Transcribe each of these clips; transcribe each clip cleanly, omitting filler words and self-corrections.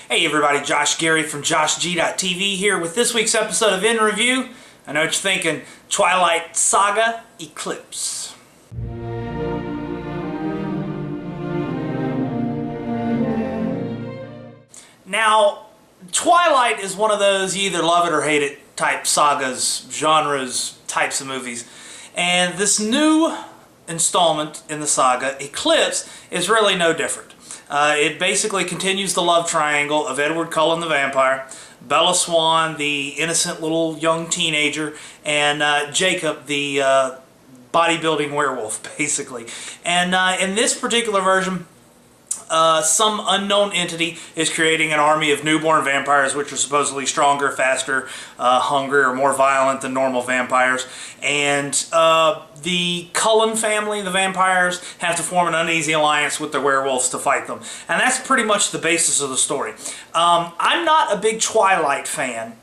Hey everybody, Josh Gary from JoshG.tv here with this week's episode of In Review. I know what you're thinking, Twilight, Saga, Eclipse. Now, Twilight is one of those you either love it or hate it type sagas, genres, types of movies. And this new installment in the saga, Eclipse, is really no different. It basically continues the love triangle of Edward Cullen the vampire, Bella Swan, the innocent little young teenager, and Jacob, the bodybuilding werewolf, basically. And in this particular version, some unknown entity is creating an army of newborn vampires which are supposedly stronger, faster, hungrier, more violent than normal vampires. And the Cullen family, the vampires, have to form an uneasy alliance with the werewolves to fight them. And that's pretty much the basis of the story. I'm not a big Twilight fan,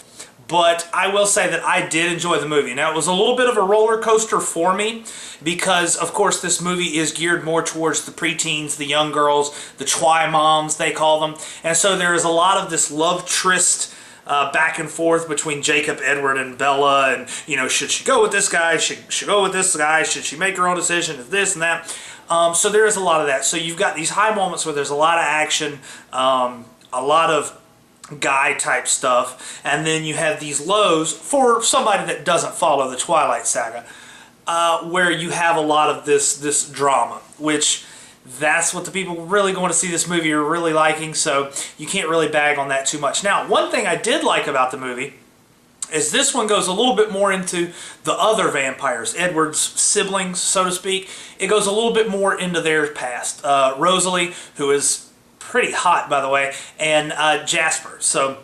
but I will say that I did enjoy the movie. Now, it was a little bit of a roller coaster for me because, of course, this movie is geared more towards the preteens, the young girls, the Twi moms, they call them. And so there is a lot of this love tryst back and forth between Jacob, Edward, and Bella. And, you know, should she go with this guy? Should she go with this guy? Should she make her own decision? Is this and that? So there is a lot of that. So you've got these high moments where there's a lot of action, a lot of guy type stuff, and then you have these lows for somebody that doesn't follow the Twilight saga, where you have a lot of this drama, which that's what the people really going to see this movie are really liking, so you can't really bag on that too much. Now, one thing I did like about the movie is this one goes a little bit more into the other vampires, Edward's siblings, so to speak. It goes a little bit more into their past. Rosalie, who is pretty hot, by the way, and Jasper. So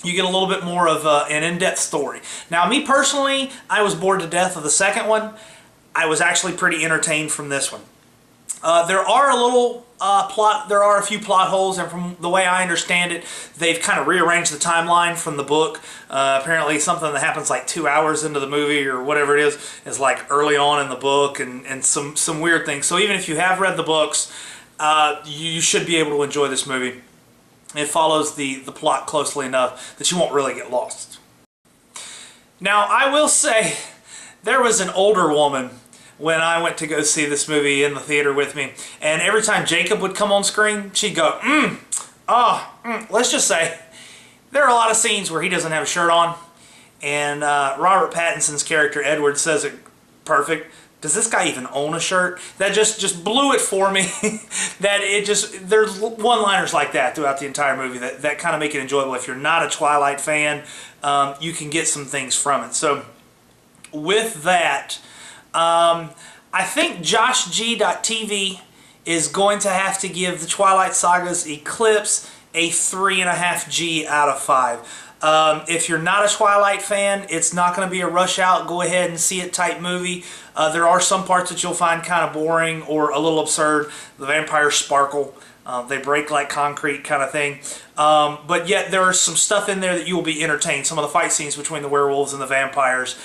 you get a little bit more of an in-depth story. Now, me personally, I was bored to death of the second one. I was actually pretty entertained from this one. There are a few plot holes, and from the way I understand it, they've kind of rearranged the timeline from the book. Apparently something that happens like 2 hours into the movie or whatever it is like early on in the book, and some weird things. So even if you have read the books, you should be able to enjoy this movie. It follows the plot closely enough that you won't really get lost. Now, I will say, there was an older woman when I went to go see this movie in the theater with me, and every time Jacob would come on screen, she'd go, let's just say, there are a lot of scenes where he doesn't have a shirt on, and Robert Pattinson's character, Edward, says it perfect. Does this guy even own a shirt? That just blew it for me. There's one-liners like that throughout the entire movie that kind of make it enjoyable. If you're not a Twilight fan, you can get some things from it. So with that, I think JoshG.tv is going to have to give the Twilight Saga's Eclipse a 3.5 G out of 5. If you're not a Twilight fan, it's not going to be a rush out, go ahead and see it type movie. There are some parts that you'll find kind of boring or a little absurd. The vampires sparkle. They break like concrete kind of thing. But yet there is some stuff in there that you will be entertained. Some of the fight scenes between the werewolves and the vampires,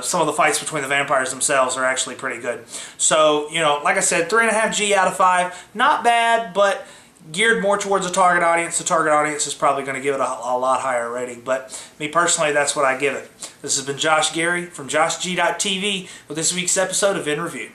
some of the fights between the vampires themselves are actually pretty good. So, you know, like I said, 3.5 G out of 5. Not bad, but geared more towards a target audience. The target audience is probably going to give it a lot higher rating, but me personally, that's what I give it. This has been Josh Gary from JoshG.tv with this week's episode of In Review.